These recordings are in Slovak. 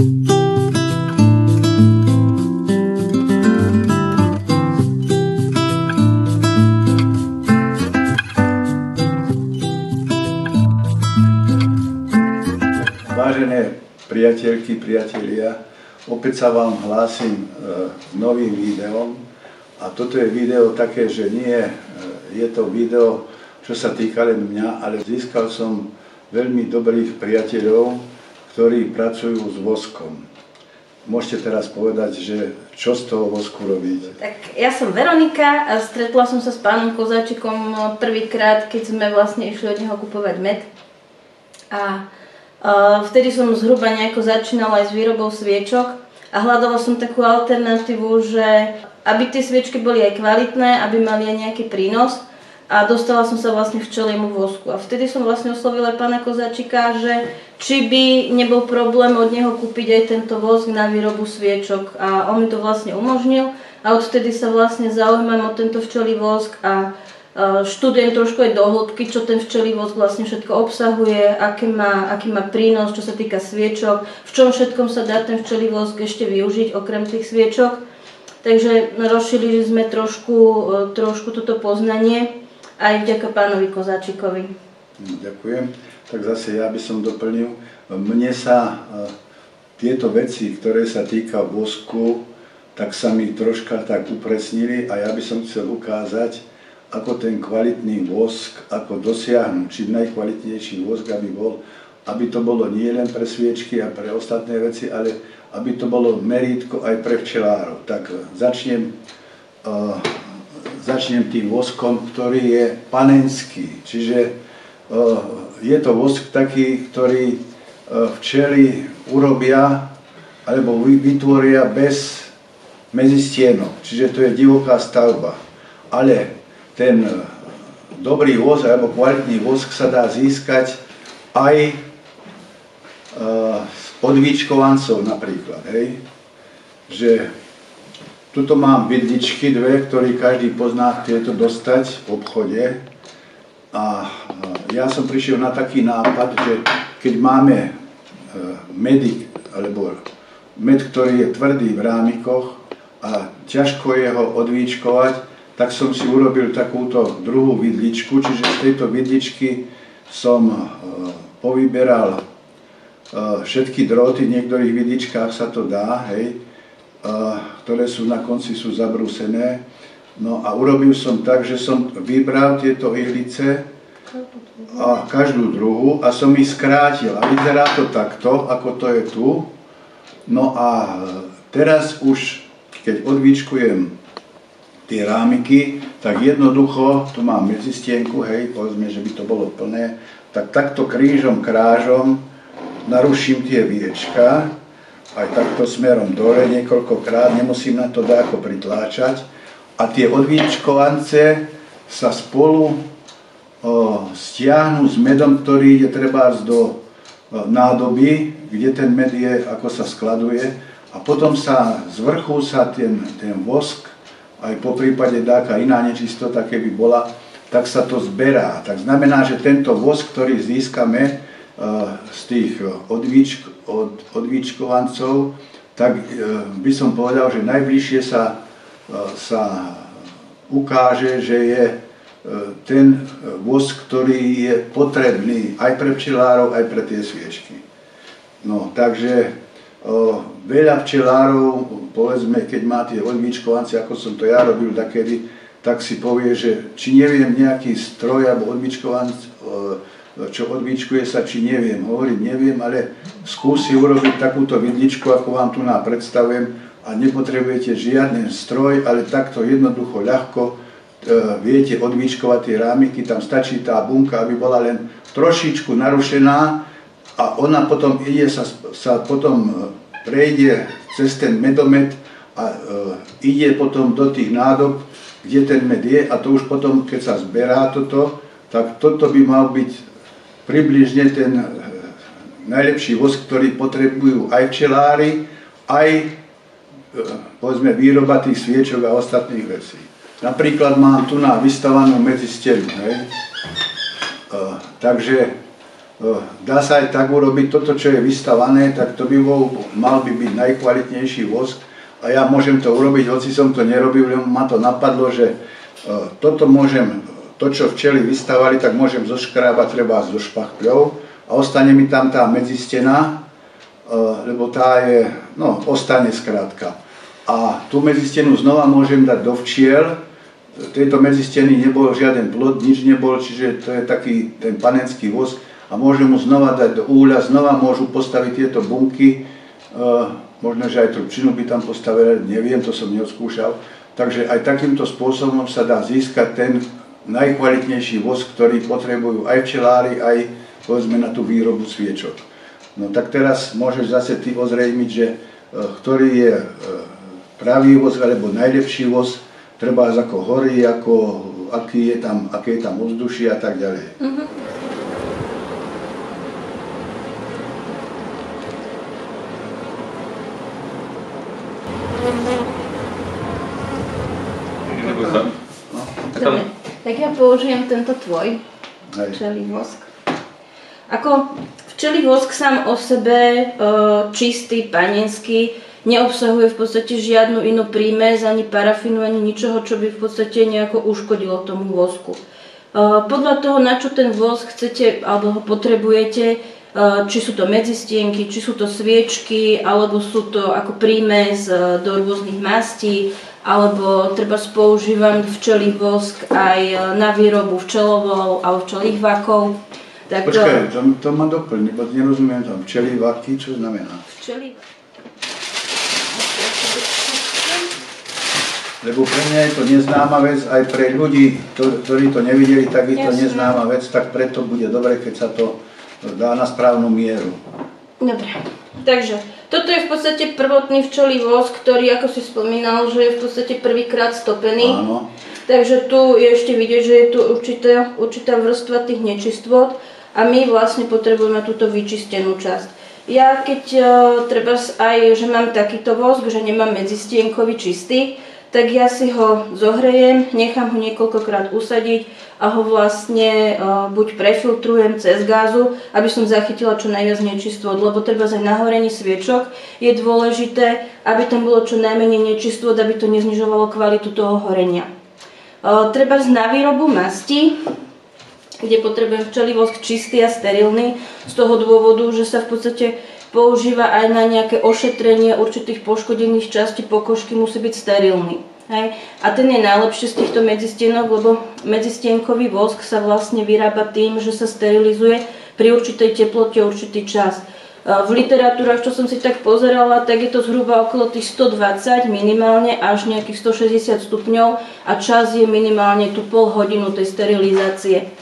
Vážené priateľky, priatelia, opäť sa vám hlásim novým videom. A toto je video také, že nie je to video, čo sa týka len mňa, ale získal som veľmi dobrých priateľov, ktorí pracujú s voskom. Môžete teraz povedať, že čo z toho vosku robíte? Tak ja som Veronika a stretla som sa s pánom Kozáčikom prvýkrát, keď sme vlastne išli od neho kupovať med. A vtedy som zhruba nejako začínala aj s výrobou sviečok a hľadala som takú alternatívu, že aby tie sviečky boli aj kvalitné, aby mali aj nejaký prínos a dostala som sa vlastne k včeliemu vosku. A vtedy som vlastne oslovila aj pána Kozáčika, že či by nebol problém od neho kúpiť aj tento vosk na výrobu sviečok a on mi to vlastne umožnil a odtedy sa vlastne zaujímam o tento včelí vosk a študujem trošku aj do hĺbky, čo ten včelí vosk vlastne všetko obsahuje, aký má prínos, čo sa týka sviečok, v čom všetkom sa dá ten včelí vosk ešte využiť okrem tých sviečok. Takže rozšírili sme trošku toto poznanie aj vďaka pánovi Kozáčikovi. Ďakujem. Tak zase ja by som doplnil. Mne sa tieto veci, ktoré sa týka vosku, tak sa mi troška tak upresnili a ja by som chcel ukázať, ako ten kvalitný vosk, ako dosiahnuť čím najkvalitnejší vosk, aby to bolo nie len pre sviečky a pre ostatné veci, ale aby to bolo merítko aj pre včelárov. Tak začnem tým voskom, ktorý je panenský. Čiže je to vosk taký, ktorý včely urobia alebo vytvoria bez medzistienok. Čiže to je divoká stavba. Ale ten dobrý vosk alebo kvalitný vosk sa dá získať aj od výčkovancov napríklad. Hej. Že tuto mám vidličky dve, ktoré každý pozná, tieto dostať v obchode. A ja som prišiel na taký nápad, že keď máme medy, alebo med, ktorý je tvrdý v rámikoch a ťažko je ho odvíčkovať, tak som si urobil takúto druhú vidličku, čiže z tejto vidličky som povyberal všetky dróty, v niektorých vidličkách sa to dá, hej, ktoré sú na konci sú zabrúsené. No a urobil som tak, že som vybral tieto ihlice, a každú druhú, a som ich skrátil. A vyzerá to takto, ako to je tu. No a teraz už, keď odvíčkujem tie rámiky, tak jednoducho, tu mám medzistienku, hej, povedzme, že by to bolo plné, tak takto krížom, krážom naruším tie viečka, aj takto smerom dole niekoľkokrát, nemusím na to dáko pritláčať a tie odvíčkovance sa spolu stiahnu s medom, ktorý ide trebárs do nádoby, kde ten med je, ako sa skladuje a potom sa z vrchu sa ten vosk aj po prípade dáka iná nečistota, keby bola, tak sa to zberá. Tak znamená, že tento vosk, ktorý získame z tých odvíčkovancov, tak by som povedal, že najbližšie sa ukáže, že je ten vosk, ktorý je potrebný aj pre včelárov, aj pre tie sviečky. No, takže veľa včelárov, povedzme, keď má tie odvíčkovance, ako som to ja robil takedy, tak si povie, že či neviem nejaký stroj alebo odvíčkovanc, čo odvíčkuje sa, či neviem. Hovoriť neviem, ale skúsi urobiť takúto vidličku, ako vám tu predstavujem a nepotrebujete žiadny stroj, ale takto jednoducho, ľahko viete odvíčkovať tie rámiky, tam stačí tá bunka, aby bola len trošičku narušená a ona potom potom prejde cez ten medomet a ide potom do tých nádob, kde ten med je a to už potom, keď sa zberá toto, tak toto by mal byť približne ten najlepší vosk, ktorý potrebujú aj včelári, aj povedzme výroba tých sviečok a ostatných vecí. Napríklad mám tu vystavanú medzistenu, takže dá sa aj tak urobiť, toto, čo je vystavané, tak to by mal byť najkvalitnejší vosk. A ja môžem to urobiť, hoci som to nerobil, ma to napadlo, že toto môžem, to, čo včely vystavali, tak môžem zoškrábať treba zo špachľou a ostane mi tam tá medzistena, lebo tá je, no, ostane skrátka. A tú medzistenu znova môžem dať do včiel. Tejto medzisteny nebol žiaden plod, nič nebol, čiže to je taký ten panenský vosk a môžem mu znova dať do úľa, znova môžu postaviť tieto bunky, možno, že aj trubčinu by tam postavili, neviem, to som neodskúšal. Takže aj takýmto spôsobom sa dá získať ten najkvalitnejší vosk, ktorý potrebujú aj včelári, aj povedzme na tú výrobu sviečok. No tak teraz môžeš zase ty ozrejmiť, že ktorý je pravý vosk alebo najlepší vosk, treba ako horí, aké je tam ovzdušie a tak ďalej. Dobre, tak ja použijem tento tvoj včelí vosk. Ako včelí vosk sám o sebe, čistý, panenský, neobsahuje v podstate žiadnu inú prímes, ani parafínu, ani ničoho, čo by v podstate nejako uškodilo tomu vosku. Podľa toho, na čo ten vosk chcete alebo ho potrebujete, či sú to medzistienky, či sú to sviečky, alebo sú to ako prímes do rôznych mastí, alebo treba používam včelí vosk aj na výrobu včelovou alebo včelých vakov. Tak počkaj, to ma doplň, bo nerozumiem tam. Včelí vaky, čo znamená? Včelí... Lebo pre mňa je to neznáma vec, aj pre ľudí, ktorí to nevideli, tak je to neznáma vec, tak preto bude dobre, keď sa to dá na správnu mieru. Dobre, takže toto je v podstate prvotný včelí vosk, ktorý, ako si spomínal, že je v podstate prvýkrát stopený. Áno. Takže tu je ešte vidieť, že je tu určitá vrstva tých nečistôt a my vlastne potrebujeme túto vyčistenú časť. Ja keď treba aj, že mám takýto vosk, že nemám medzistienkový čistý, tak ja si ho zohrejem, nechám ho niekoľkokrát usadiť a ho vlastne buď prefiltrujem cez gázu, aby som zachytila čo najviac nečistôt, lebo treba aj na horení sviečok je dôležité, aby tam bolo čo najmenej nečistôt, aby to neznižovalo kvalitu toho horenia. Treba na výrobu masti, kde potrebujem včelí vosk čistý a sterilný, z toho dôvodu, že sa v podstate používa aj na nejaké ošetrenie určitých poškodených častí pokožky, musí byť sterilný. Hej. A ten je najlepší z týchto medzistienok, lebo medzistienkový vosk sa vlastne vyrába tým, že sa sterilizuje pri určitej teplote určitý čas. V literatúrach, čo som si tak pozerala, tak je to zhruba okolo tých 120 minimálne až nejakých 160 stupňov a čas je minimálne tú pol hodinu tej sterilizácie.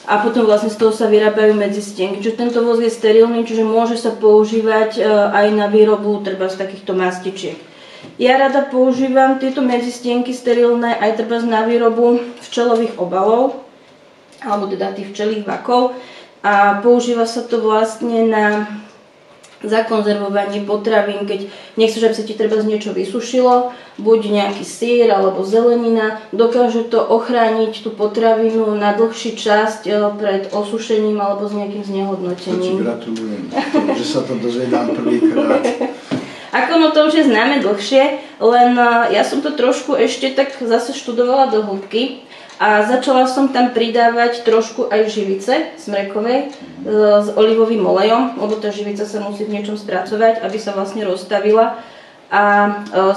A potom vlastne z toho sa vyrábajú medzistienky. Čiže tento vosk je sterilný, čiže môže sa používať aj na výrobu treba z takýchto mastičiek. Ja rada používam tieto medzistienky sterilné aj treba na výrobu včelových obalov, alebo teda tých včelých vakov. A používa sa to vlastne na zakonzervovanie potravín, keď nechceš, aby sa ti treba z niečo vysušilo, buď nejaký syr alebo zelenina, dokáže to ochrániť tú potravinu na dlhší časť pred osušením alebo s nejakým znehodnotením. To ti gratulujem, že sa to dozvedám prvýkrát. Ako no to už je známe dlhšie, len ja som to trošku ešte tak zase študovala do hĺbky. A začala som tam pridávať trošku aj živice smrekovej s olivovým olejom, lebo tá živica sa musí v niečom spracovať, aby sa vlastne rozstavila. A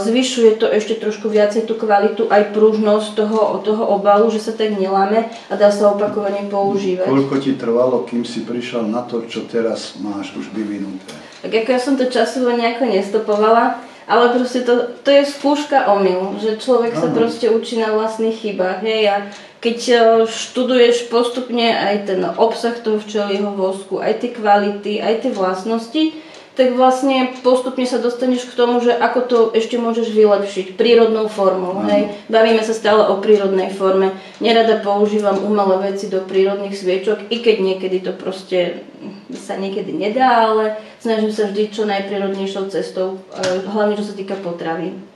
zvyšuje to ešte trošku viacej tú kvalitu aj pružnosť toho obalu, že sa tak neláme a dá sa opakovane používať. Koľko ti trvalo, kým si prišla na to, čo teraz máš už vyvinuté? Tak ako ja som to časovo nejako nestopovala, ale proste to je skúška omyl, že človek sa proste učí na vlastných chybách. Hej? A keď študuješ postupne aj ten obsah toho včelieho vosku, aj tie kvality, aj tie vlastnosti, tak vlastne postupne sa dostaneš k tomu, že ako to ešte môžeš vylepšiť prírodnou formou. Hej? Bavíme sa stále o prírodnej forme. Nerada používam umelé veci do prírodných sviečok, i keď niekedy to proste sa niekedy nedá, ale snažím sa vždy čo najprírodnejšou cestou, hlavne čo sa týka potravín.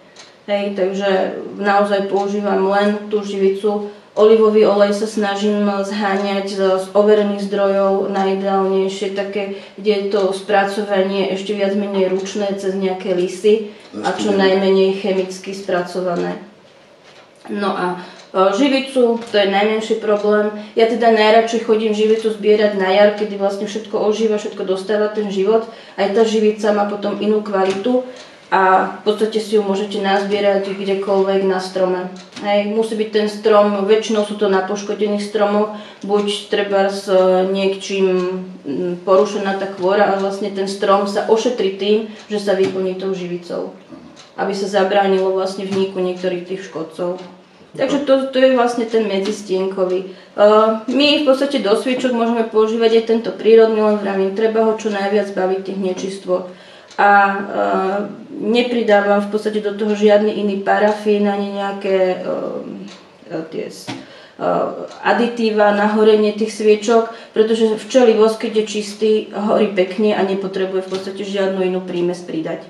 Hej, takže naozaj používam len tú živicu Olivový olej sa snažím zháňať z overených zdrojov najideálnejšie, také, kde je to spracovanie ešte viac menej ručné cez nejaké lisy a čo najmenej chemicky spracované. No a živicu, to je najmenší problém. Ja teda najradšej chodím živicu zbierať na jar, kedy vlastne všetko ožíva, všetko dostáva ten život. Aj tá živica má potom inú kvalitu a v podstate si ju môžete nazbierať kdekoľvek na strome. Hej, musí byť ten strom, väčšinou sú to na poškodených stromoch, buď treba s niekčím porušená tá kôra a vlastne ten strom sa ošetrí tým, že sa vyplní tou živicou, aby sa zabránilo vlastne vniku niektorých tých škodcov. Takže to je vlastne ten medzistienkový. My v podstate do sviečok môžeme používať aj tento prírodný, len vravím, treba ho čo najviac baviť tých nečistôt. A nepridávam v podstate do toho žiadny iný parafín ani nejaké aditíva na horenie tých sviečok, pretože včelí vosk, keď je čistý, horí pekne a nepotrebuje v podstate žiadnu inú prímes pridať.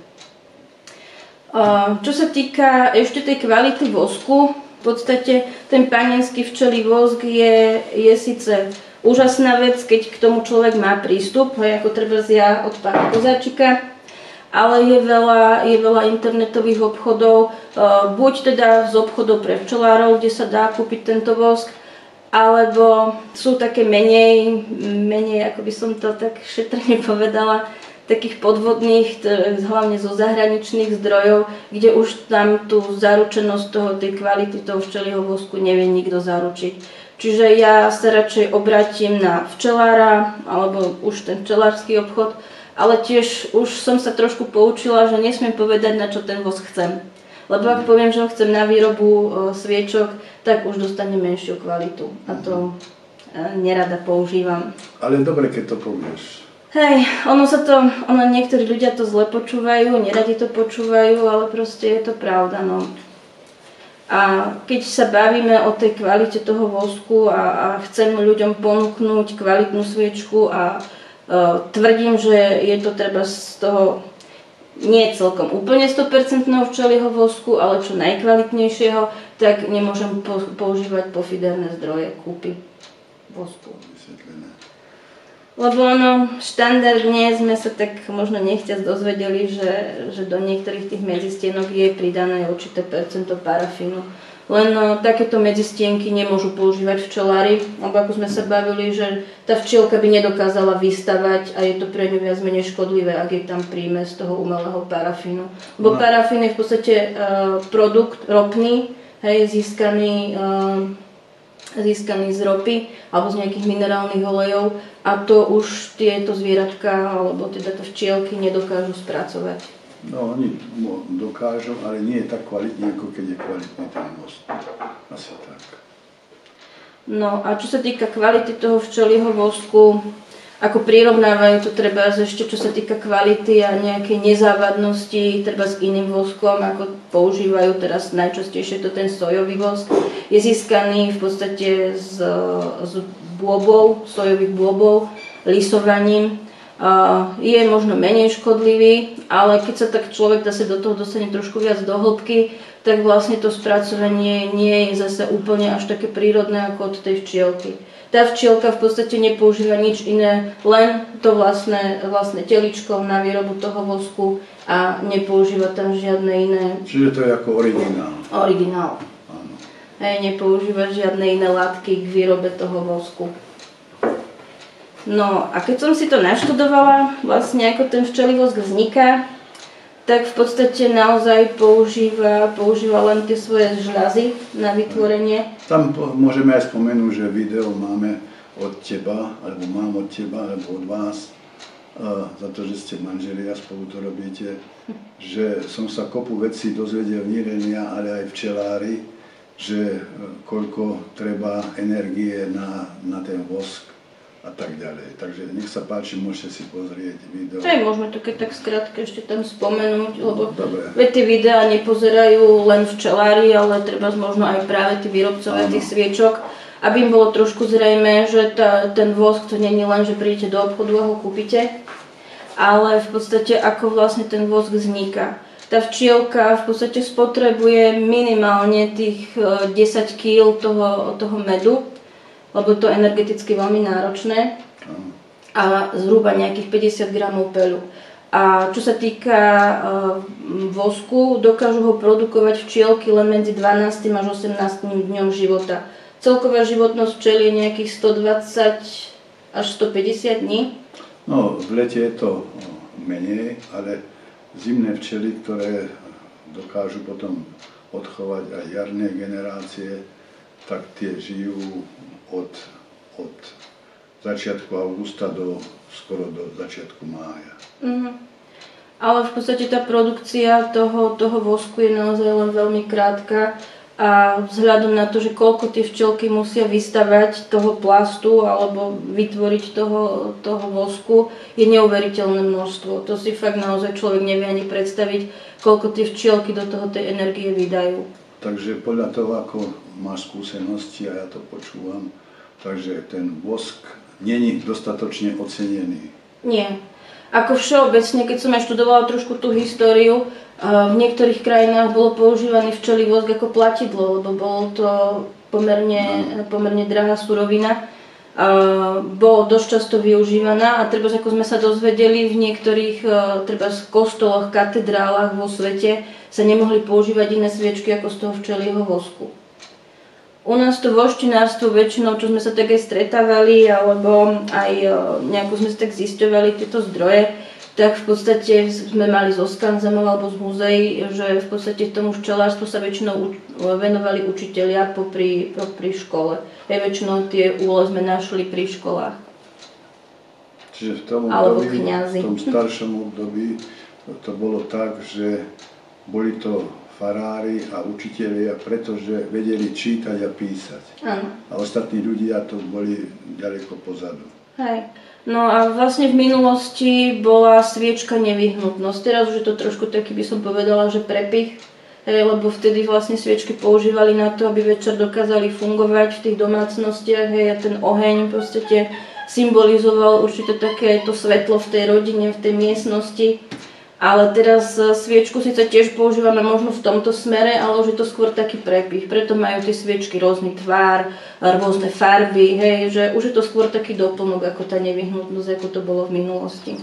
Čo sa týka ešte tej kvality vosku, v podstate ten panenský včelí vosk je síce úžasná vec, keď k tomu človek má prístup, ako treba ja od pána Kozáčika, ale je veľa internetových obchodov, buď teda z obchodov pre včelárov, kde sa dá kúpiť tento vosk, alebo sú také menej, ako by som to tak šetrne povedala, takých podvodných, hlavne zo zahraničných zdrojov, kde už tam tú zaručenosť tej kvality toho včelieho vosku nevie nikto zaručiť. Čiže ja sa radšej obratím na včelára, alebo už ten včelársky obchod, ale tiež už som sa trošku poučila, že nesmiem povedať, na čo ten vosk chcem. Lebo ak poviem, že ho chcem na výrobu sviečok, tak už dostane menšiu kvalitu. A to nerada používam. Ale dobre, keď to povieš. Hej, niektorí ľudia to zle počúvajú, neradi to počúvajú, ale proste je to pravda, no. A keď sa bavíme o tej kvalite toho vosku a chcem ľuďom ponúknuť kvalitnú sviečku a tvrdím, že je to treba z toho nie celkom úplne 100% včelieho vosku, ale čo najkvalitnejšieho, tak nemôžem používať pofiderné zdroje kúpy vosku. Lebo štandardne sme sa tak možno nechťac dozvedeli, že do niektorých tých medzistienok je pridané určité percento parafínu. Len takéto medzistienky nemôžu používať včelári, lebo ako sme sa bavili, že tá včielka by nedokázala vystavať a je to pre ňu viac menej škodlivé, ak je tam príjme z toho umelého parafínu. Lebo parafín je v podstate produkt ropný, hej, získaný z ropy alebo z nejakých minerálnych olejov a to už tieto zvieratka alebo teda to včielky nedokážu spracovať. No oni dokážu, ale nie je tak kvalitný, ako keď je kvalitný ten vosk. Asi tak. No a čo sa týka kvality toho včelieho vosku, ako prirovnávajú to treba ešte čo sa týka kvality a nejakej nezávadnosti, treba s iným voskom, ako používajú teraz najčastejšie to ten sojový vosk, je získaný v podstate z bôbov, sojových bôbov, lisovaním. Je možno menej škodlivý, ale keď sa tak človek zase do toho dostane trošku viac do hĺbky, tak vlastne to spracovanie nie je zase úplne až také prírodné ako od tej včielky. Tá včielka v podstate nepoužíva nič iné, len to vlastné teličko na výrobu toho vosku a nepoužíva tam žiadne iné. Čiže to je ako originál. Originál. Áno. Nepoužíva žiadne iné látky k výrobe toho vosku. No a keď som si to naštudovala, vlastne ako ten včelí vosk vzniká, tak v podstate naozaj používa len tie svoje žľazy na vytvorenie. Tam môžeme aj spomenúť, že video máme od teba, alebo mám od teba, alebo od vás, za to, že ste manželi a spolu to robíte, že som sa kopu vecí dozvedel nie ja, ale aj včelári, že koľko treba energie na ten vosk a tak ďalej. Takže nech sa páči, môžete si pozrieť video. Aj môžeme to keď tak skrátke ešte tam spomenúť, lebo tie videá nepozerajú len včelári, ale treba možno aj práve tí výrobcovia tých sviečok, aby im bolo trošku zrejmé, že ten vosk to nie je len, že prídete do obchodu a ho kúpite, ale v podstate ako vlastne ten vosk vzniká. tá včielka v podstate spotrebuje minimálne tých 10 kg toho medu, lebo to je energeticky veľmi náročné a zhruba nejakých 50 gramov peľu. A čo sa týka vosku, dokážu ho produkovať včielky len medzi 12. až 18. dňom života. Celková životnosť včiel je nejakých 120 až 150 dní. No, v lete je to menej, ale zimné včely, ktoré dokážu potom odchovať aj jarné generácie, tak tie žijú od začiatku augusta skoro do začiatku mája. Ale v podstate tá produkcia toho vosku je naozaj len veľmi krátka a vzhľadom na to, že koľko tie včelky musia vystavať toho plastu alebo vytvoriť toho vosku, je neuveriteľné množstvo. To si fakt naozaj človek nevie ani predstaviť, koľko tie včielky do toho tej energie vydajú. Takže podľa toho, ako máš skúsenosti a ja to počúvam, takže ten vosk není dostatočne ocenený. Nie. Ako všeobecne, keď som aj študovala trošku tú históriu, v niektorých krajinách bolo používaný včelí vosk ako platidlo, lebo bolo to pomerne drahá surovina. Bolo dosť často využívaná a treba, ako sme sa dozvedeli, v niektorých treba kostoloch, katedrálach vo svete sa nemohli používať iné sviečky ako z toho včelieho vosku. U nás to voštinárstvo väčšinou, čo sme sa tak aj stretávali, alebo aj nejako sme sa tak zisťovali tieto zdroje, tak v podstate sme mali zo skanzenov alebo z múzeí, že v podstate tomu včelárstvu sa väčšinou venovali učitelia popri škole. Väčšinou tie úle sme našli pri školách. Čiže v tom období, v tom staršom období to bolo tak, že boli to farári a učitelia, pretože vedeli čítať a písať. Áno. A ostatní ľudia to boli ďaleko pozadu. Hej. No a vlastne v minulosti bola sviečka nevyhnutnosť. Teraz už je to trošku taký, by som povedala, že prepich. Lebo vtedy vlastne sviečky používali na to, aby večer dokázali fungovať v tých domácnostiach. A ten oheň v podstate symbolizoval určite také to svetlo v tej rodine, v tej miestnosti. Ale teraz sviečku síce tiež používame možno v tomto smere, ale už je to skôr taký prepich. Preto majú tie sviečky rôzny tvár, rôzne farby, hej, že už je to skôr taký doplnok ako tá nevyhnutnosť, ako to bolo v minulosti.